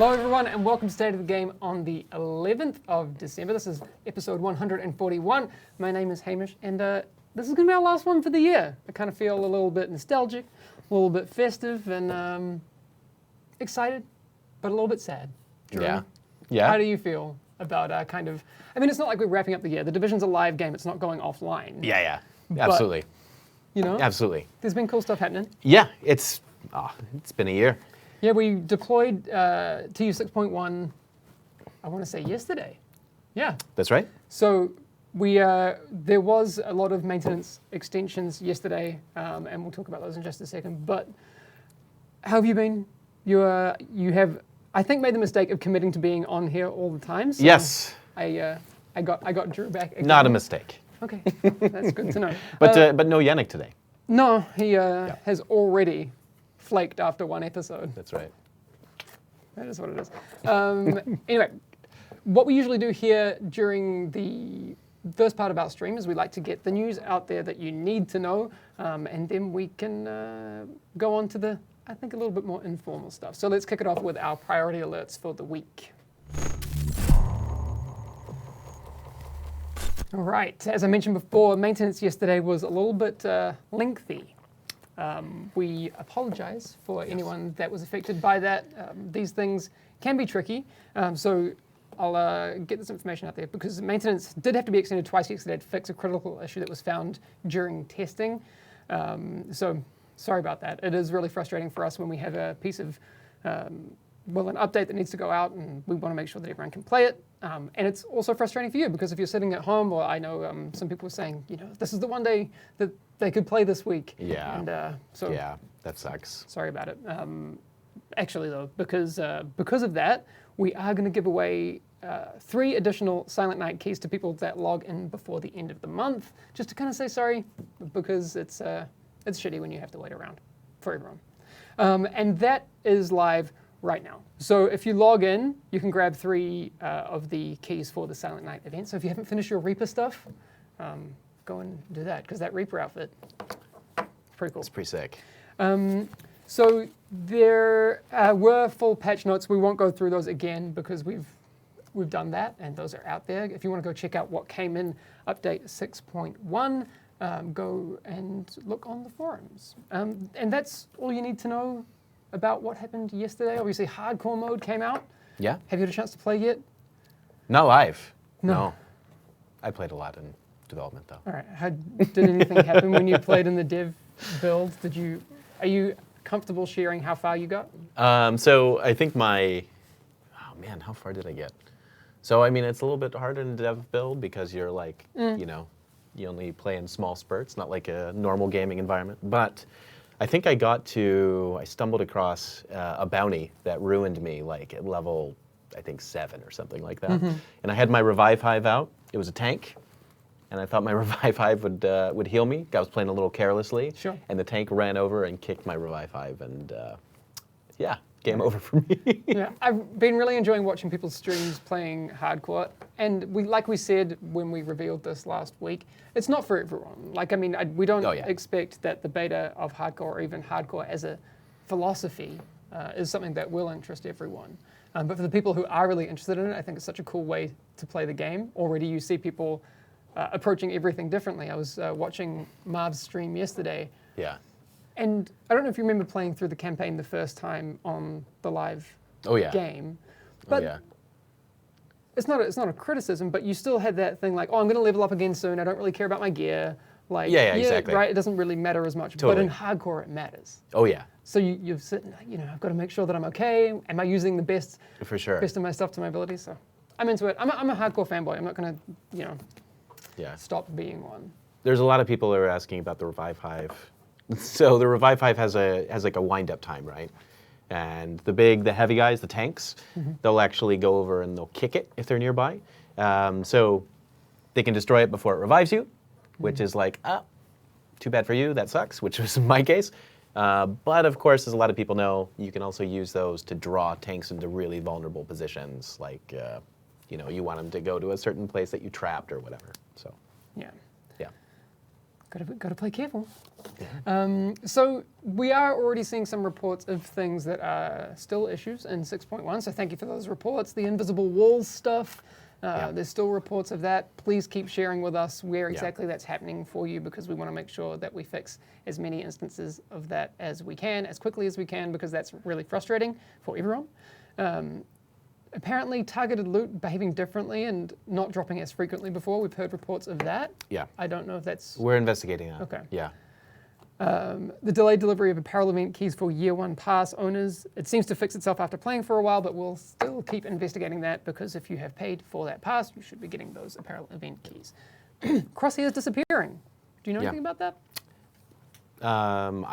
Hello everyone and welcome to State of the Game on the 11th of December. This is episode 141. My name is Hamish and this is going to be our last one for the year. I kind of feel a little bit nostalgic, a little bit festive and excited, but a little bit sad. Drew, Yeah. How do you feel about I mean, it's not like we're wrapping up the year. The Division's a live game. It's not going offline. Yeah. Absolutely. You know? Absolutely. There's been cool stuff happening. Yeah, it's been a year. Yeah, we deployed TU 6.1, I want to say yesterday. Yeah. That's right. So there was a lot of maintenance extensions yesterday, and we'll talk about those in just a second. But how have you been? You have, I think, made the mistake of committing to being on here all the time. So Yes. I got Drew back again. Not a mistake. Okay, that's good to know. But no Yannick today. No, he has already flaked after one episode. That's right. That is what it is. Anyway, what we usually do here during the first part of our stream is we like to get the news out there that you need to know, and then we can go on to the, I think, a little bit more informal stuff. So let's kick it off with our priority alerts for the week. All right, as I mentioned before, maintenance yesterday was a little bit lengthy. We apologize for anyone that was affected by that. These things can be tricky, so I'll get this information out there because maintenance did have to be extended twice yesterday to fix a critical issue that was found during testing. So sorry about that. It is really frustrating for us when we have a piece of, an update that needs to go out and we want to make sure that everyone can play it. And it's also frustrating for you because if you're sitting at home, or I know some people were saying, this is the one day that they could play this week. Yeah. And Yeah, that sucks. sorry about it. Actually, though, because of that, we are going to give away 3 additional Silent Night keys to people that log in before the end of the month, just to kind of say sorry, because it's shitty when you have to wait around for everyone. And that is live right now. So if you log in, you can grab 3 of the keys for the Silent Night event. So if you haven't finished your Reaper stuff, go and do that, because that Reaper outfit, pretty cool. It's pretty sick. So there were full patch notes. We won't go through those again because we've done that, and those are out there. If you want to go check out what came in update 6.1, go and look on the forums. And that's all you need to know about what happened yesterday. Obviously, hardcore mode came out. Yeah. Have you had a chance to play yet? Not live. No. I played a lot in development though. All right. Did anything happen when you played in the dev build? Are you comfortable sharing how far you got? So I think how far did I get? So I mean, it's a little bit harder in dev build because you're like, you only play in small spurts, not like a normal gaming environment. But I think I stumbled across a bounty that ruined me like at level, I think 7 or something like that. Mm-hmm. And I had my Revive Hive out. It was a tank. And I thought my Revive Hive would heal me. I was playing a little carelessly. Sure. And the tank ran over and kicked my Revive Hive. And game over for me. Yeah, I've been really enjoying watching people's streams playing hardcore. And like we said when we revealed this last week, it's not for everyone. Like, I mean, we don't expect that the beta of hardcore or even hardcore as a philosophy is something that will interest everyone. But for the people who are really interested in it, I think it's such a cool way to play the game. Already you see people approaching everything differently. I was watching Marv's stream yesterday. Yeah. And I don't know if you remember playing through the campaign the first time on the live game. But it's not a criticism, but you still had that thing like, I'm going to level up again soon. I don't really care about my gear. Like, exactly. Right? It doesn't really matter as much. Totally. But in hardcore, it matters. Oh yeah. So you're sitting, I've got to make sure that I'm okay. Am I using the best For sure. of my stuff to my ability? So I'm into it. I'm a hardcore fanboy. I'm not going to, stop being one. There's a lot of people that are asking about the Revive Hive. So the Revive Hive has like a wind-up time, right? And the heavy guys, the tanks, they'll actually go over and they'll kick it if they're nearby. So they can destroy it before it revives you, which is like, too bad for you, that sucks, which was my case. But of course, as a lot of people know, you can also use those to draw tanks into really vulnerable positions, like, you want them to go to a certain place that you trapped or whatever, so. Yeah. Yeah. Got to play careful. So we are already seeing some reports of things that are still issues in 6.1. So thank you for those reports. The invisible walls stuff. There's still reports of that. Please keep sharing with us where exactly that's happening for you, because we want to make sure that we fix as many instances of that as we can, as quickly as we can, because that's really frustrating for everyone. Apparently targeted loot behaving differently and not dropping as frequently before. We've heard reports of that. Yeah. I don't know if that's... We're investigating that. Okay. Yeah. The delayed delivery of apparel event keys for year one pass owners. It seems to fix itself after playing for a while, but we'll still keep investigating that, because if you have paid for that pass, you should be getting those apparel event keys. Crosshairs disappearing. Do you know anything about that?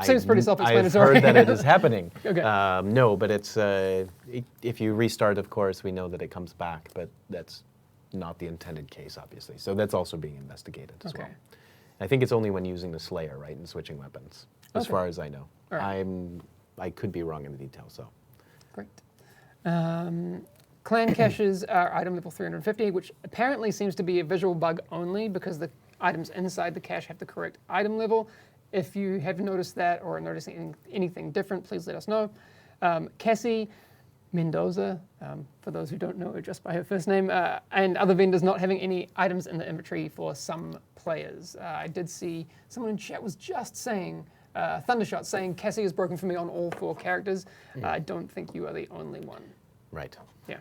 Seems pretty self-explanatory. I've heard that it is happening. Okay. No, but it's if you restart, of course, we know that it comes back, but that's not the intended case, obviously. So that's also being investigated as well. I think it's only when using the Slayer, right, and switching weapons, as far as I know. Right. I could be wrong in the details, so. Great. Clan caches are item level 350, which apparently seems to be a visual bug only, because the items inside the cache have the correct item level. If you have noticed that or are noticing anything different, please let us know. Cassie Mendoza, for those who don't know her just by her first name, and other vendors not having any items in the inventory for some players. I did see someone in chat was just saying, Thundershot saying, Cassie is broken for me on all 4 characters. I don't think you are the only one. Right. Yeah.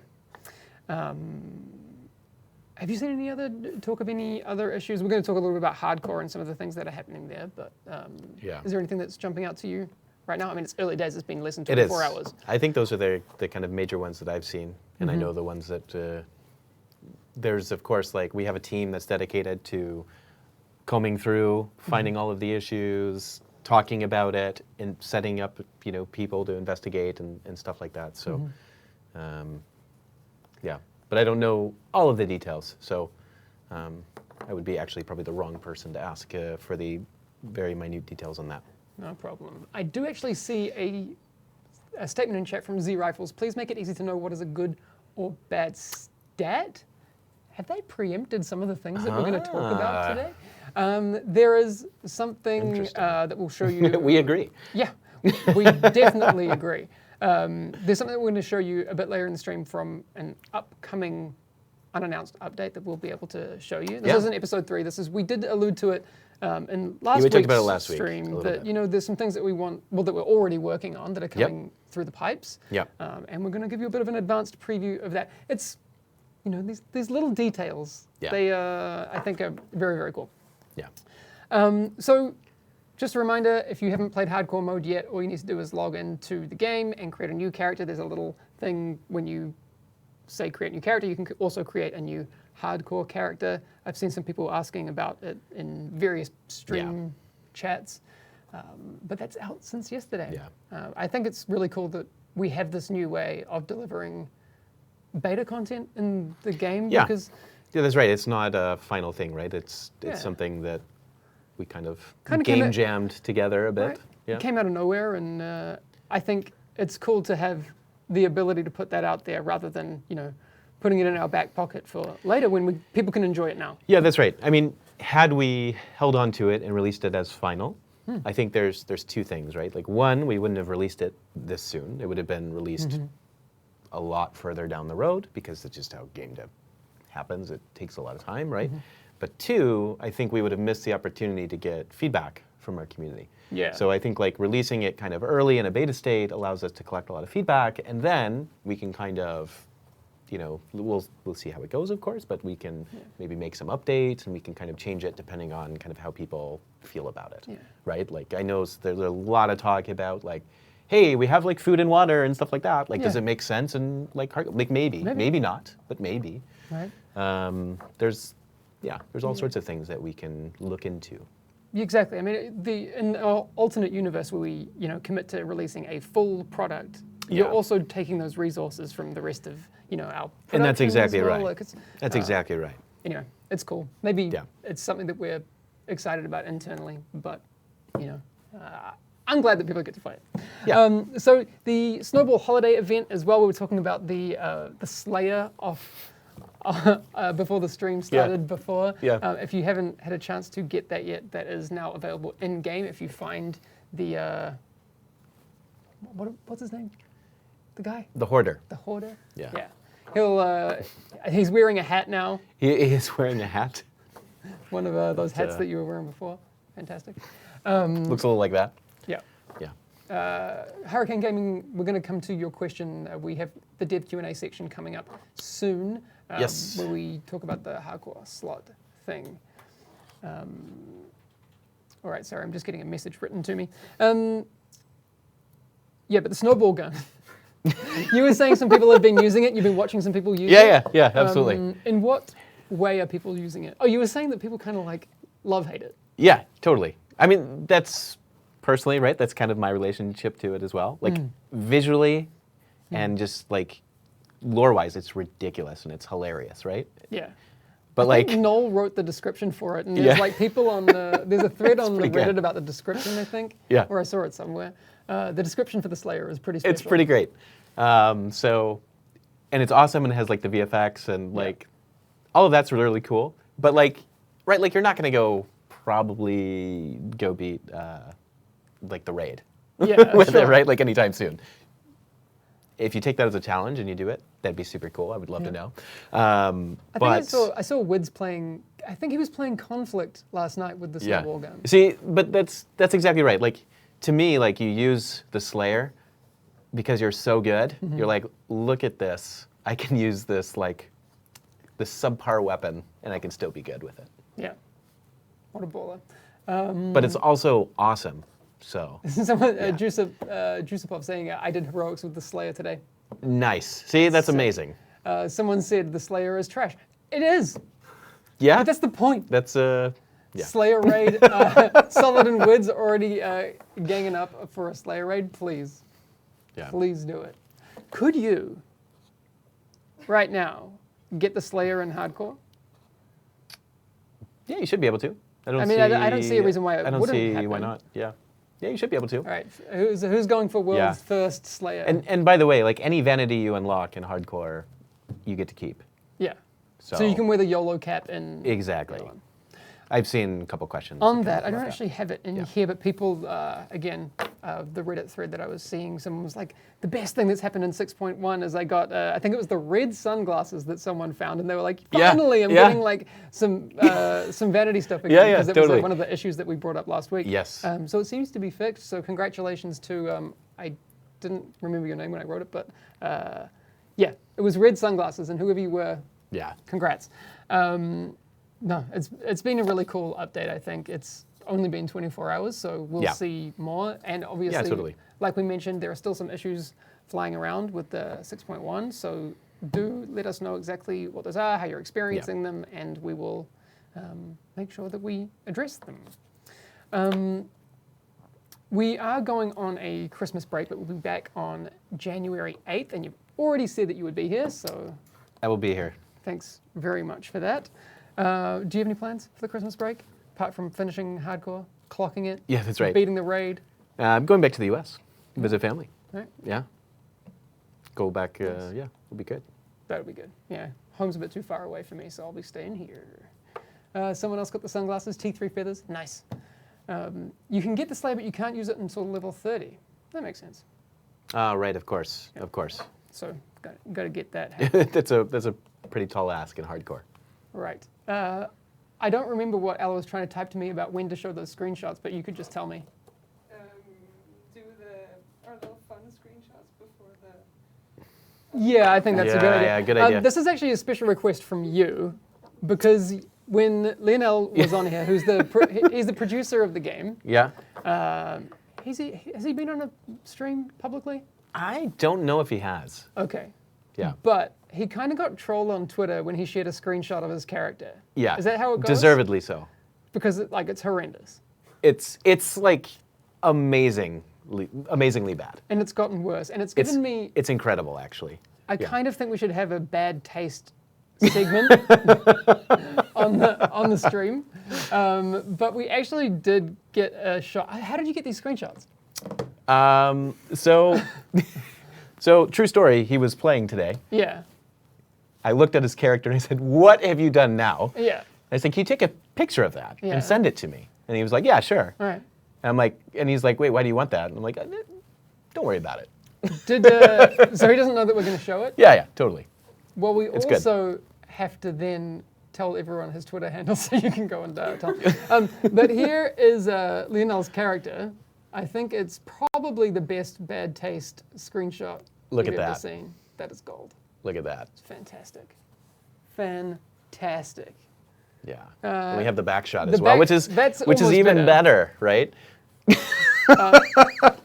Have you seen any other talk of any other issues? We're going to talk a little bit about hardcore and some of the things that are happening there, but is there anything that's jumping out to you right now? I mean, it's early days. It's been less than 24 hours. I think those are the kind of major ones that I've seen, and I know the ones that there's, of course, like we have a team that's dedicated to combing through, finding all of the issues, talking about it, and setting up people to investigate and stuff like that. So, yeah. But I don't know all of the details, so I would be actually probably the wrong person to ask for the very minute details on that. No problem. I do actually see a statement in chat from Z Rifles. Please make it easy to know what is a good or bad stat. Have they preempted some of the things that we're going to talk about today? There is something that will show you... We agree. Yeah, we definitely agree. There's something that we're going to show you a bit later in the stream from an upcoming unannounced update that we'll be able to show you. This isn't episode 3. We did allude to it in last week's talked about it last week, stream. That there's some things that that we're already working on that are coming through the pipes. Yep. And we're going to give you a bit of an advanced preview of that. It's these little details. Yeah. They I think are very, very cool. Yeah. So. Just a reminder, if you haven't played hardcore mode yet, all you need to do is log into the game and create a new character. There's a little thing when you say create new character, you can also create a new hardcore character. I've seen some people asking about it in various stream chats, but that's out since yesterday. Yeah. I think it's really cool that we have this new way of delivering beta content in the game. Yeah, because that's right. It's not a final thing, right? It's something that we kind of game jammed together a bit. Right. Yeah. It came out of nowhere, and I think it's cool to have the ability to put that out there rather than putting it in our back pocket for later when people can enjoy it now. Yeah, that's right. I mean, had we held on to it and released it as final, I think there's 2 things, right? Like, one, we wouldn't have released it this soon. It would have been released a lot further down the road, because it's just how game dev happens. It takes a lot of time, right? But 2, I think we would have missed the opportunity to get feedback from our community. Yeah. So I think like releasing it kind of early in a beta state allows us to collect a lot of feedback, and then we can kind of, we'll see how it goes, of course, but we can maybe make some updates, and we can kind of change it depending on kind of how people feel about it, right? Like, I know there's a lot of talk about like, hey, we have like food and water and stuff like that. Like, does it make sense? And like maybe not, but maybe. Right. There's all sorts of things that we can look into. Exactly. I mean, in our alternate universe where we, commit to releasing a full product, you're also taking those resources from the rest of, our production. And that's exactly right. Like That's exactly right. Anyway, it's cool. Maybe it's something that we're excited about internally, but, I'm glad that people get to play it. Yeah. So the Snowball Holiday event as well, we were talking about the Slayer before the stream started. Yeah. If you haven't had a chance to get that yet, that is now available in game. If you find the what's his name? The guy. The Hoarder. The Hoarder. Yeah. Yeah. He's wearing a hat now. He is wearing a hat. One of those hats that you were wearing before. Fantastic. Looks a little like that. Yeah. Yeah. Hurricane Gaming, we're going to come to your question. We have the dev Q&A section coming up soon. Yes. Where we talk about the hardcore slot thing. All right, sorry, I'm just getting a message written to me. Yeah, but the snowball gun. You were saying some people have been using it. You've been watching some people use it. Yeah, absolutely. In what way are people using it? Oh, you were saying that people kind of like love-hate it. Yeah, totally. I mean, that's personally, right? That's kind of my relationship to it as well. Like visually and just like lore-wise, it's ridiculous and it's hilarious, right? Yeah. But I think like Noel wrote the description for it, and there's like people on the there's a thread on the pretty Reddit good. about the description, I think. Yeah. Or I saw it somewhere. The description for the Slayer is pretty special. it's pretty great. So, and it's awesome and it has like the VFX and like all of that's really cool. But like, right, like you're not gonna probably go beat like the raid Yeah, with sure. it, right? Like anytime soon. If you take that as a challenge and you do it, that'd be super cool. I would love to know. I think I saw Wids playing. I think he was playing Conflict last night with the snowball gun. See, but that's exactly right. Like to me, like you use the Slayer because you're so good. You're like, look at this. I can use this like this subpar weapon, and I can still be good with it. Yeah. What a baller. But it's also awesome. So Someone, Juicapov saying, I did heroics with the Slayer today. nice. See, that's amazing. Someone said the Slayer is trash. It is. Yeah, But that's the point. that's yeah. Slayer raid. Solid and Wids already ganging up for a Slayer raid. Please. Yeah. Please do it. Could you, right now, get the Slayer in hardcore? Yeah, you should be able to. I don't see a reason why it I don't wouldn't see happen. why not. Yeah. Yeah, you should be able to. All right. Who's going for world's first Slayer? And by the way, like any vanity you unlock in hardcore, you get to keep. yeah. So you can wear the YOLO cap in. Exactly. YOLO. I've seen a couple questions. On that, I don't actually have it in here, but people, again, the Reddit thread that I was seeing, someone was like, the best thing that's happened in 6.1 is I got, I think it was the red sunglasses that someone found, and they were like, finally, I'm getting like some vanity stuff again, because it was totally. like, one of the issues that we brought up last week. Yes. So it seems to be fixed, so congratulations to, I didn't remember your name when I wrote it, but yeah, it was red sunglasses, and whoever you were, congrats. No, it's been a really cool update, I think. It's only been 24 hours, so we'll see more. And obviously, totally. like we mentioned, there are still some issues flying around with the 6.1, so do let us know exactly what those are, how you're experiencing them, and we will make sure that we address them. We are going on a Christmas break, but we'll be back on January 8th, and you've already said that you would be here, so I will be here. thanks very much for that. Do you have any plans for the Christmas break, apart from finishing hardcore, clocking it? Yeah, that's right. Beating the raid? I'm going back to the U.S. Visit family. Right. Yeah. Go back. Yeah, it'll be good. That'll be good. Yeah, home's a bit too far away for me, so I'll be staying here. Someone else got the sunglasses, T3 feathers, nice. You can get the Slayer, but you can't use it until level 30. That makes sense. Right, of course, of course. So got to get that. that's a pretty tall ask in hardcore. Right. I don't remember what Ella was trying to type to me about when to show those screenshots, but you could just tell me. Do our little fun screenshots before the... Yeah, I think that's a good idea. Yeah, good idea. This is actually a special request from you, because when Lionel was on here, who's he's the producer of the game. Yeah. Has he been on a stream publicly? I don't know if he has. Okay. Yeah. But he kind of got trolled on Twitter when he shared a screenshot of his character. Yeah. Is that how it goes? Deservedly so. Because it's horrendous. It's like amazingly bad. And it's gotten worse. And it's given me... It's incredible, actually. I kind of think we should have a bad taste segment on the stream. But we actually did get a shot. How did you get these screenshots? So true story, he was playing today. Yeah. I looked at his character and I said, "What have you done now?" Yeah. I said, "Can you take a picture of that Yeah. and send it to me?" And he was like, "Yeah, sure." All right. And I'm like, and he's like, "Wait, why do you want that?" And I'm like, "Don't worry about it." So he doesn't know that we're going to show it? Yeah, totally. Well, we It's good. also have to then tell everyone his Twitter handle so you can go and tell. But here is Lionel's character. I think it's probably the best bad taste screenshot Look we've at ever that. seen. That is gold. Look at that. It's fantastic. Fantastic. Yeah. We have the back shot the as well, back- which is that's even almost better, right?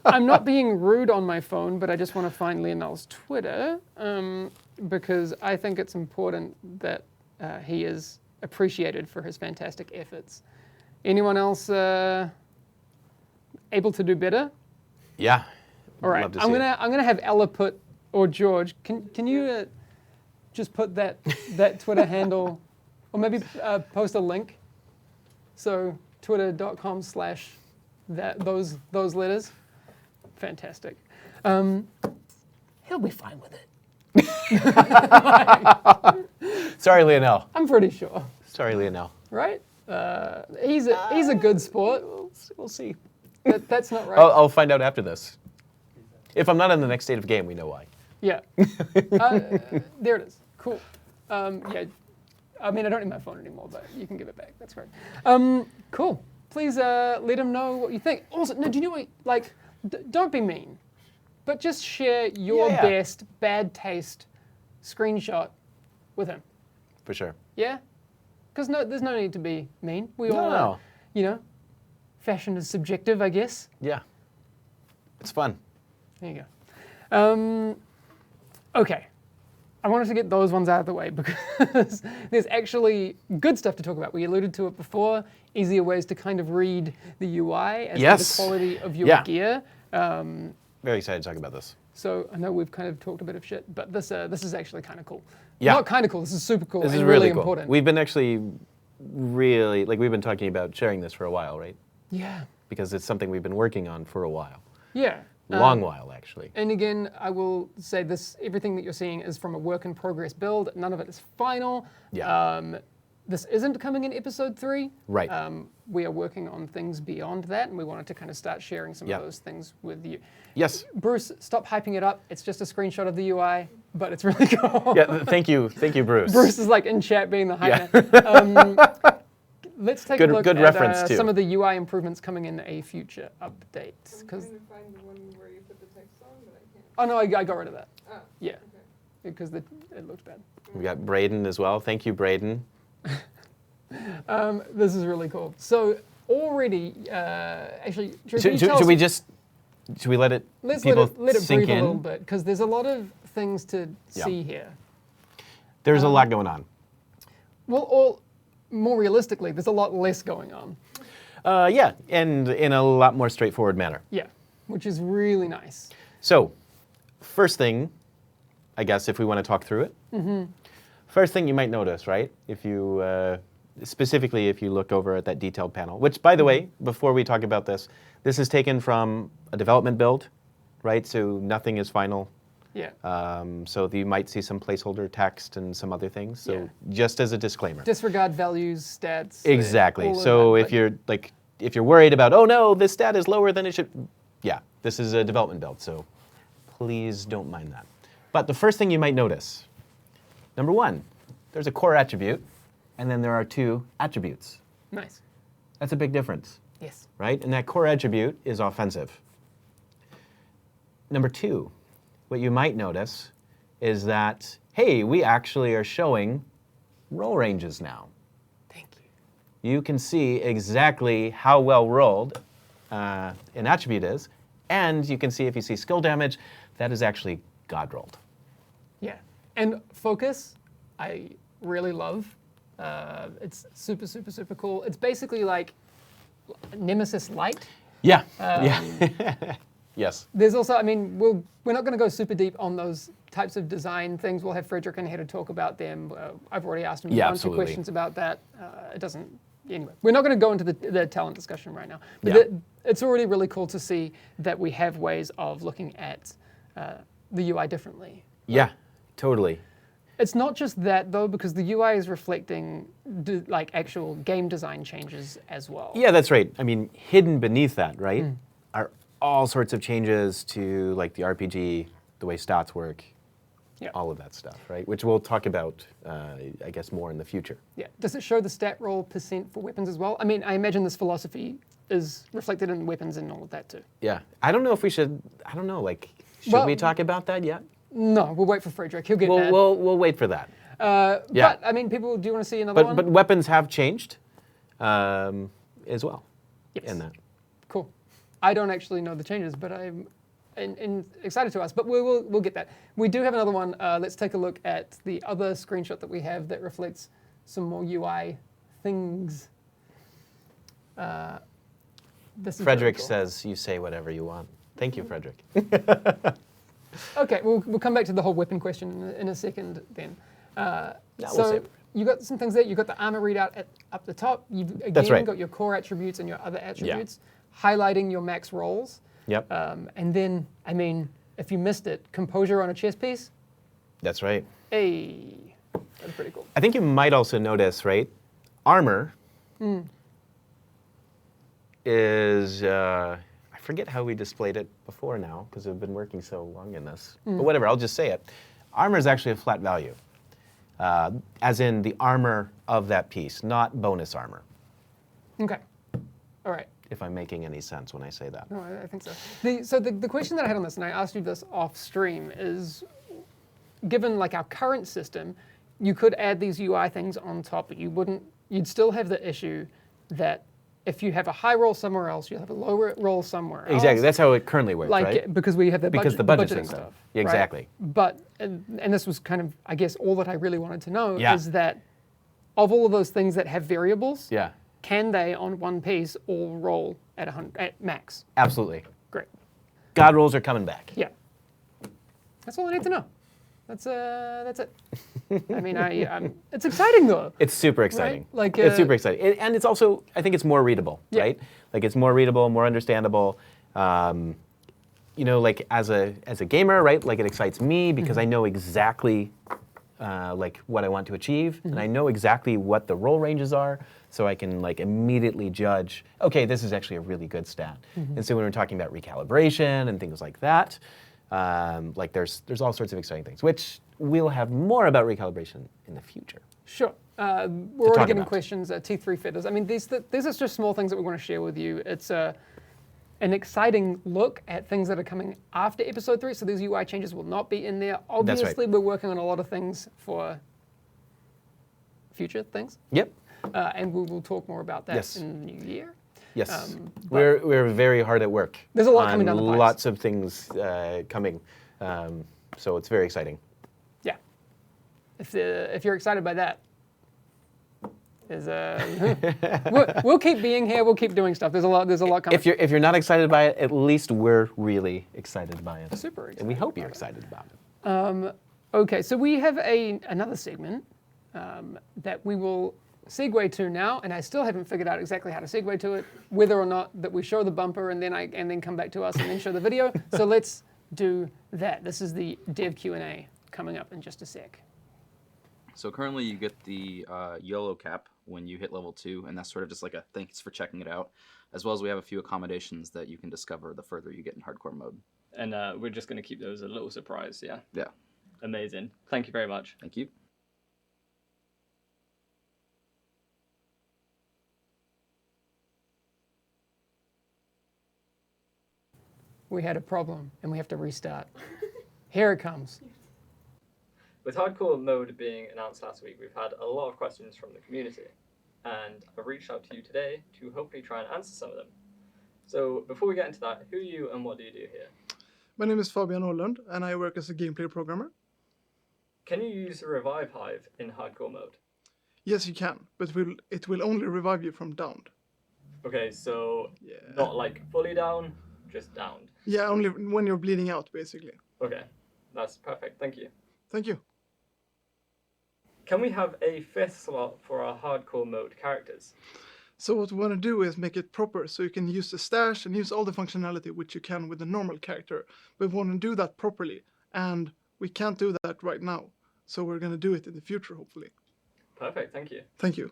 I'm not being rude on my phone, but I just want to find Lionel's Twitter because I think it's important that he is appreciated for his fantastic efforts. Anyone else able to do better? Yeah. All right, Love to I'm see it. gonna have Ella put or George. Can you just put that Twitter handle, or maybe post a link? So twitter.com/those letters. Fantastic. He'll be fine with it. Sorry, Lionel. I'm pretty sure, Sorry, Lionel. right? He's a good sport. We'll see. That's not right. I'll find out after this. If I'm not in the next state of game, we know why. Yeah. There it is. Cool. Yeah. I mean, I don't need my phone anymore, but you can give it back. That's great. Cool. Please let him know what you think. Also, no, do you know what? Like, don't be mean, but just share your Yeah. best bad taste screenshot with him. For sure. Yeah. Because there's no need to be mean. We No, all, no. you know, fashion is subjective, I guess. Yeah. It's fun. There you go. Okay. I wanted to get those ones out of the way because there's actually good stuff to talk about. We alluded to it before, easier ways to kind of read the UI as to Yes. the quality of your Yeah. gear. Very excited to talk about this. So I know we've kind of talked a bit of shit, but this is actually kind of cool. Yeah. Not kind of cool, this is super cool This and is really cool. important. We've been actually really, we've been talking about sharing this for a while, right? Yeah. Because it's something we've been working on for a while. Yeah. Long while, actually. And again, I will say this, everything that you're seeing is from a work in progress build. None of it is final. Yeah. This isn't coming in episode 3. Right. We are working on things beyond that, and we wanted to kind of start sharing some Yeah. of those things with you. Yes. Bruce, stop hyping it up. It's just a screenshot of the UI, but it's really cool. Yeah, thank you, Bruce. Bruce is like in chat being the hype Yeah. man. Let's take Good- a look good at reference, too. some of the UI improvements coming in a future update. I'm 'Cause- trying to find the one where you put the text on, but I can't. oh no, I got rid of that. Oh, Yeah, okay. because it looked bad. We got Braden as well. Thank you, Braden. This is really cool. So already, actually, Drew, can you Should, tell should us- we just, should we let it, let's people let it sink breathe a in? little bit because there's a lot of things to Yeah. see here. There's a lot going on. Well, more realistically, there's a lot less going on. Yeah, and in a lot more straightforward manner. Yeah, which is really nice. So, first thing, I guess, if we want to talk through it. First thing you might notice, right? If you, specifically if you look over at that detailed panel, which, by the way, before we talk about this, this is taken from a development build, right? So nothing is final. Yeah. So you might see some placeholder text and some other things. So Yeah. just as a disclaimer. Disregard values, stats. Exactly. all of So that, if but- you're if you're worried about, oh no, this stat is lower than it should, yeah, this is a development build. So please don't mind that. But the first thing you might notice, number one, there's a core attribute, and then there are 2 attributes. Nice. That's a big difference, Yes. right? And that core attribute is offensive. Number 2, what you might notice is that, hey, we actually are showing roll ranges now. Thank you. You can see exactly how well rolled an attribute is, and you can see if you see skill damage, that is actually God rolled. Yeah. And focus, I really love. It's super, super, super cool. It's basically like Nemesis Light. Yeah. Yeah. Yes. There's also, I mean, we're not going to go super deep on those types of design things. We'll have Frederick in here to talk about them. I've already asked him a Yeah, bunch absolutely. of questions about that. It doesn't, anyway. We're not going to go into the talent discussion right now. But Yeah. it's already really cool to see that we have ways of looking at the UI differently. Yeah, totally. It's not just that though, because the UI is reflecting like actual game design changes as well. Yeah, that's right. I mean, hidden beneath that, right, are all sorts of changes to like the RPG, the way stats work, all of that stuff, right? Which we'll talk about, I guess, more in the future. Yeah. Does it show the stat roll % for weapons as well? I mean, I imagine this philosophy is reflected in weapons and all of that too. Yeah. I don't know if we should. I don't know. Like, should Well, we talk about that yet? No, we'll wait for Frederick. He'll get mad. We'll wait for that. But I mean, people, do you want to see another one? But weapons have changed as well. Yes. In that. Cool. I don't actually know the changes, but I'm excited to ask. But we'll get that. We do have another one. Let's take a look at the other screenshot that we have that reflects some more UI things. This is Frederick cool. says you say whatever you want. Thank you, Frederick. Okay, we'll come back to the whole weapon question in a second then. we'll So save it. you got some things there. You got the armor readout up the top. You've That's right. got your core attributes and your other attributes, highlighting your max rolls. Yep. And then, I mean, if you missed it, composure on a chess piece. That's right. Hey, that's pretty cool. I think you might also notice, right? Armor is, I forget how we displayed it before now, because we've been working so long in this. But whatever, I'll just say it. Armor is actually a flat value, as in the armor of that piece, not bonus armor, Okay, all right. if I'm making any sense when I say that. No, I think so. The question that I had on this, and I asked you this off stream, is given like our current system, you could add these UI things on top, but you'd still have the issue that if you have a high roll somewhere else, you'll have a low roll somewhere else. Exactly, that's how it currently works, like, right? because we have the Because the budgeting budget stuff. system. Yeah, exactly. Right? But, and this was kind of, I guess, all that I really wanted to know Yeah. is that of all of those things that have variables, Yeah, can they on one piece all roll at 100 at max? absolutely. Great. God rolls are coming back. Yeah. That's all I need to know. That's it. I mean, it's exciting though. It's super exciting. Like, it's super exciting, and it's also, I think it's more readable, Yeah. right? Like it's more readable, more understandable. You know, like as a gamer, right? Like it excites me because I know exactly like what I want to achieve, and I know exactly what the roll ranges are, so I can like immediately judge. Okay, this is actually a really good stat. And so when we're talking about recalibration and things like that, like there's all sorts of exciting things, which we'll have more about recalibration in the future. Sure. We're already talk getting about. questions. T3 feathers. I mean, these are just small things that we want to share with you. It's an exciting look at things that are coming after episode 3. So these UI changes will not be in there. Obviously, we're working on a lot of things for future things, Yep. and we will talk more about that Yes. in the new year. Yes. We're very hard at work. There's a lot on coming down the pipes. Lots of things coming. So it's very exciting. Yeah. If you're excited by that, we'll keep being here. We'll keep doing stuff. There's a lot coming. If you're not excited by it, at least we're really excited by it. Super excited. And we hope you're excited about it. Okay, so we have another segment that we will segue to now, and I still haven't figured out exactly how to segue to it, whether or not that we show the bumper and then come back to us and then show the video. So let's do that. This is the dev Q&A coming up in just a sec. So currently you get the YOLO cap when you hit level 2, and that's sort of just like a thanks for checking it out, as well as we have a few accommodations that you can discover the further you get in hardcore mode. And we're just going to keep those a little surprise, yeah? Yeah. Amazing. Thank you very much. Thank you. We had a problem, and we have to restart. Here it comes. With hardcore mode being announced last week, we've had a lot of questions from the community, and I've reached out to you today to hopefully try and answer some of them. So before we get into that, who are you and what do you do here? My name is Fabian Holland, and I work as a gameplay programmer. Can you use a revive hive in hardcore mode? Yes, you can, but it will only revive you from downed. Okay, so Yeah. not like fully down, just downed. Yeah, only when you're bleeding out, basically. Okay, that's perfect. Thank you. Thank you. Can we have a 5th slot for our hardcore mode characters? So what we want to do is make it proper, so you can use the stash and use all the functionality which you can with a normal character. But we want to do that properly, and we can't do that right now. So we're going to do it in the future, hopefully. Perfect, thank you. Thank you.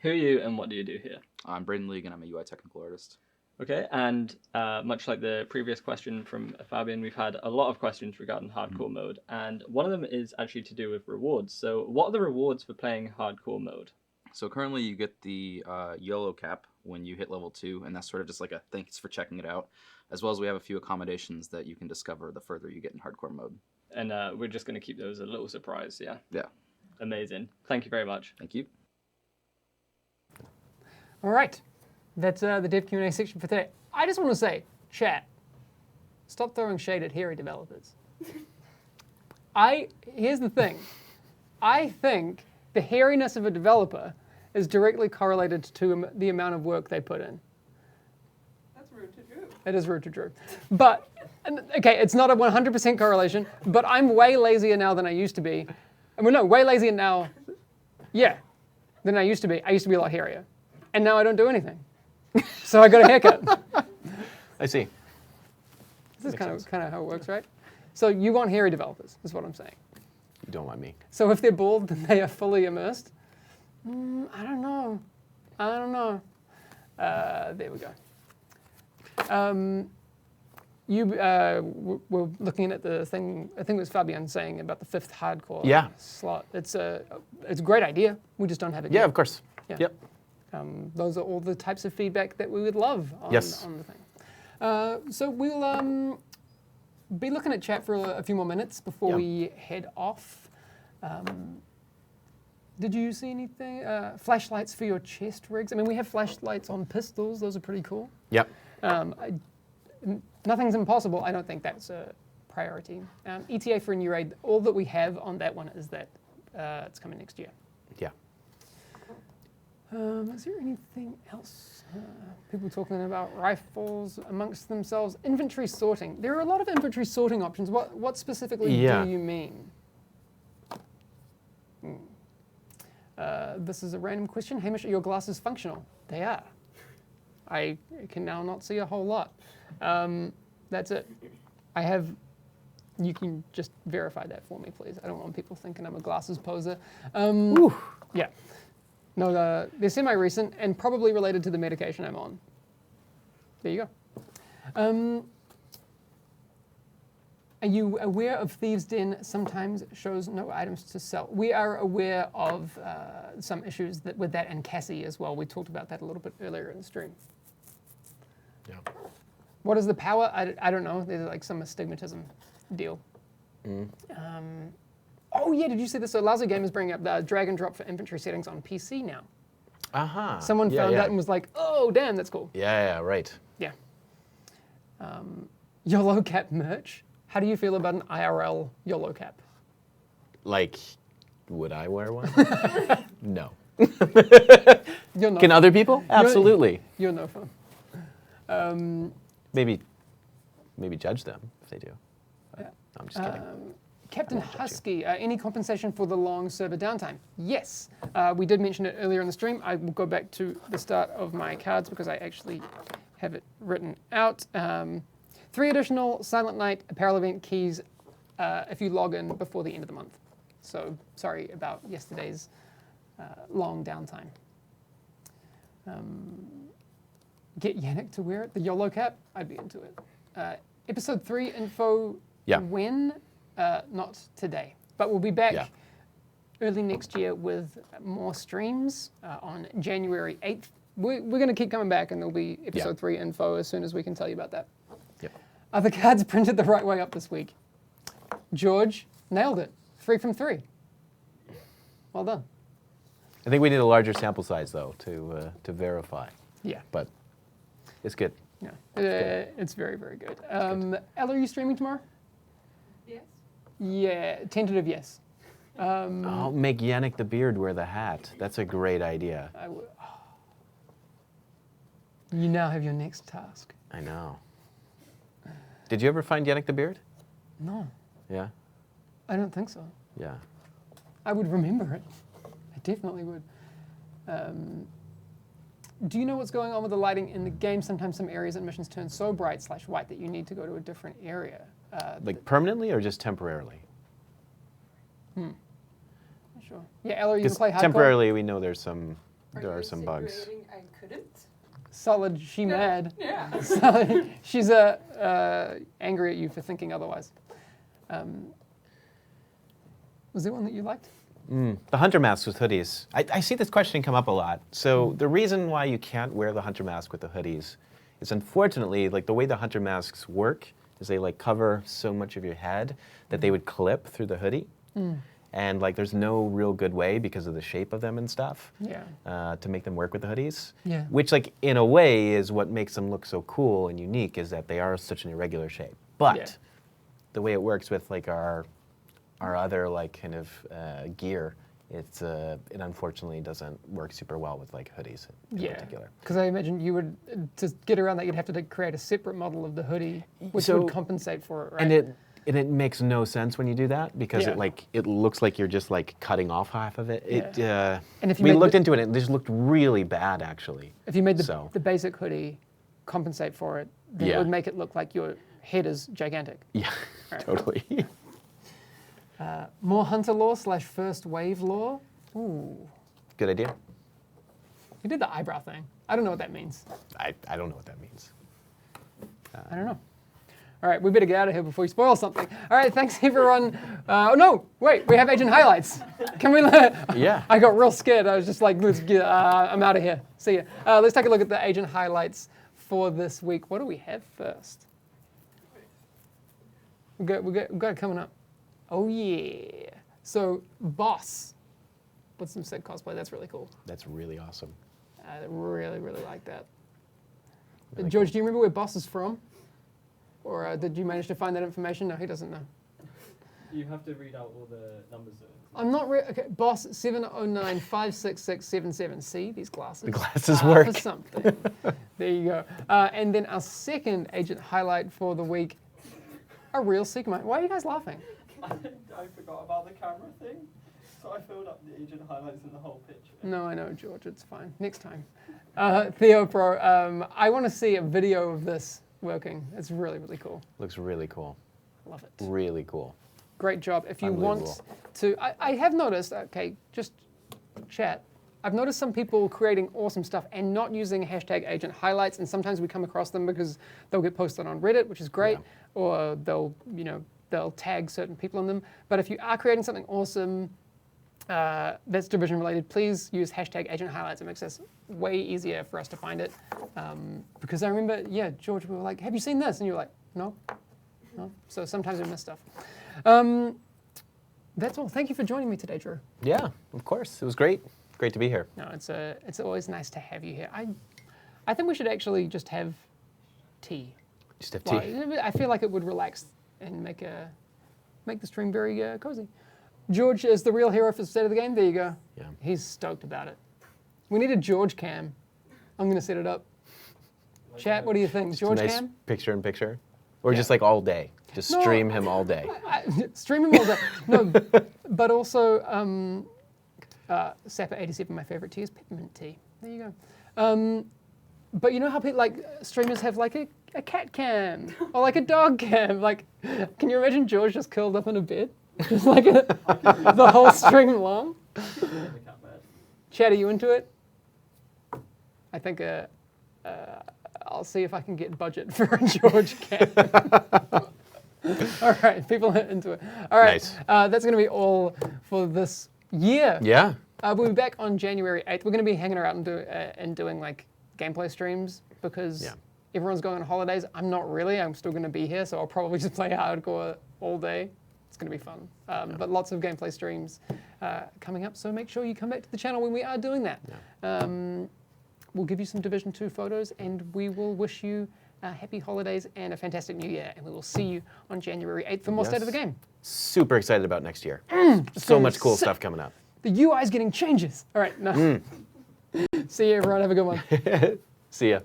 Who are you and what do you do here? I'm Braden League, and I'm a UI technical artist. Okay, and much like the previous question from Fabian, we've had a lot of questions regarding hardcore mode, and one of them is actually to do with rewards. So what are the rewards for playing hardcore mode? So currently you get the YOLO cap when you hit level 2, and that's sort of just like a thanks for checking it out, as well as we have a few accommodations that you can discover the further you get in hardcore mode. And we're just going to keep those a little surprise, yeah? Yeah. Amazing. Thank you very much. Thank you. All right, that's the dev Q&A section for today. I just want to say, chat, stop throwing shade at hairy developers. Here's the thing. I think the hairiness of a developer is directly correlated to the amount of work they put in. That's rude to Drew. It is rude to Drew. But, okay, it's not a 100% correlation, but I'm way lazier now than I used to be. Well, no, way lazier now, yeah, than I used to be. I used to be a lot hairier. And now I don't do anything. So I got a haircut. I see. This is kind of how it works, right? So you want hairy developers, is what I'm saying. You don't want me. So if they're bald, then they are fully immersed. I don't know. There we go. You were looking at the thing. I think it was Fabian saying about the 5th hardcore slot. It's a great idea. We just don't have it yet. Yeah, of course. Yeah. Yep. Those are all the types of feedback that we would love on, on the thing. So we'll be looking at chat for a few more minutes before we head off. Did you see anything? Flashlights for your chest rigs? I mean, we have flashlights on pistols. Those are pretty cool. Yep. Nothing's impossible. I don't think that's a priority. ETA for a new raid, all that we have on that one is that it's coming next year. Yeah. Is there anything else? People talking about rifles amongst themselves. Inventory sorting. There are a lot of inventory sorting options. What specifically do you mean? This is a random question. Hamish, are your glasses functional? They are. I can now not see a whole lot. That's it. You can just verify that for me, please. I don't want people thinking I'm a glasses poser. Yeah. No, they're semi-recent and probably related to the medication I'm on. There you go. Are you aware of Thieves' Den sometimes shows no items to sell? We are aware of some issues with that and Cassie as well. We talked about that a little bit earlier in the stream. Yeah. What is the power? I don't know. There's like some astigmatism deal. Oh yeah, did you see this? So Lazo Game is bringing up the drag and drop for inventory settings on PC now. Someone found that and was like, oh damn, that's cool. Yeah, right. Yeah. YOLO cap merch. How do you feel about an IRL YOLO cap? Like, would I wear one? No. You're no Can fun. other people? Absolutely. You're no fun. Maybe judge them if they do. No, I'm just kidding. Captain Husky, any compensation for the long server downtime? Yes. We did mention it earlier in the stream. I will go back to the start of my cards because I actually have it written out. 3 additional Silent Night apparel event keys if you log in before the end of the month. So sorry about yesterday's long downtime. Get Yannick to wear it, the YOLO cap. I'd be into it. Episode 3 info when? Not today, but we'll be back early next year with more streams on January 8th. We're going to keep coming back, and there'll be episode 3 info as soon as we can tell you about that. Yep. Are the cards printed the right way up this week? George nailed it. 3 from 3. Well done. I think we need a larger sample size though to verify. Yeah. But it's good. Yeah. It's very, very good. Ella, are you streaming tomorrow? Yes. Yeah, tentative yes. I'll make Yannick the Beard wear the hat. That's a great idea. You now have your next task. I know. Did you ever find Yannick the Beard? No, Yeah? I don't think so. Yeah. I would remember it. I definitely would. Do you know what's going on with the lighting in the game? Sometimes some areas and missions turn so bright/white that you need to go to a different area. Like permanently or just temporarily? Sure. Yeah, Ella, you can Because play hardcore. temporarily, we know there are some bugs. insinuating I couldn't? Solid, she mad. Yeah. Solid, she's angry at you for thinking otherwise. Was there one that you liked? The hunter masks with hoodies. I see this question come up a lot. So the reason why you can't wear the hunter mask with the hoodies is, unfortunately, like the way the hunter masks work is they like cover so much of your head that they would clip through the hoodie. And like there's no real good way, because of the shape of them and stuff, Yeah. to make them work with the hoodies. Yeah. Which like in a way is what makes them look so cool and unique, is that they are such an irregular shape. But Yeah. the way it works with like our other like kind of gear, it unfortunately doesn't work super well with like hoodies in particular. Because I imagine you would, to get around that, you'd have to create a separate model of the hoodie, which So- would compensate for it, right? And it makes no sense when you do that, because Yeah. it looks like you're just like cutting off half of it. And if you We made looked the- into it, and it just looked really bad actually. If you made So- the basic hoodie compensate for it, then it Yeah. would make it look like your head is gigantic. Yeah, totally. More hunter lore / first wave lore. Ooh. Good idea. You did the eyebrow thing. I don't know what that means. I don't know what that means. I don't know. All right, we better get out of here before you spoil something. All right, thanks everyone. Oh no, wait, we have agent highlights. Can we? Yeah. I got real scared. I was just like, let's get. I'm out of here. See ya. Let's take a look at the agent highlights for this week. What do we have first? We got it coming up. Oh yeah. So boss. What's some sick cosplay? That's really cool. That's really awesome. I really like that. Really George, do you remember where boss is from? Or did you manage to find that information? No, he doesn't know. You have to read out all the numbers. I'm not okay. Boss 709566677. See these glasses? The glasses For work. something. There you go. And then our second agent highlight for the week, a real Sigma. Why are you guys laughing? I forgot about the camera thing, so I filled up the agent highlights in the whole picture. No, I know, George. It's fine. Next time. Theo Pro, I want to see a video of this working. It's really cool. Looks really cool. Love it. Really cool. Great job. If you want Unbelievable. to, I have noticed, okay, just chat. I've noticed some people creating awesome stuff and not using hashtag agent highlights, and sometimes we come across them because they'll get posted on Reddit, which is great, or they'll tag certain people in them. But if you are creating something awesome that's division related, please use hashtag agent highlights. It makes us way easier for us to find it. Because I remember, George, we were like, have you seen this? And you were like, no. So sometimes we miss stuff. That's all. Thank you for joining me today, Drew. Yeah, of course. It was great. Great to be here. No, it's always nice to have you here. I think we should actually just have tea. Just have tea. I feel like it would relax and make the stream very cozy. George is the real hero for State of the Game. There you go. Yeah. He's stoked about it. We need a George cam. I'm going to set it up. Chat, what do you think? Just George a nice cam? picture in picture, or just like all day. Just stream him all day. Stream him all day. No, but also Sapper87, my favorite tea is peppermint tea. There you go. But you know how people like streamers have like a cat cam or like a dog cam? Like, can you imagine George just curled up in a bed? Just like the whole stream long? Chad, are you into it? I think I'll see if I can get budget for a George cam. All right, people are into it. All right, Nice. That's going to be all for this year. Yeah. We'll be back on January 8th. We're going to be hanging around and doing like gameplay streams because everyone's going on holidays. I'm not really. I'm still going to be here, so I'll probably just play hardcore all day. It's going to be fun. But lots of gameplay streams coming up, so make sure you come back to the channel when we are doing that. Yeah. We'll give you some Division 2 photos, and we will wish you happy holidays and a fantastic new year. And we will see you on January 8th for more State of the Game. Super excited about next year. So gonna much be cool sick. stuff coming up. The UI is getting changes. All right, no. See you, everyone. Have a good one. See ya.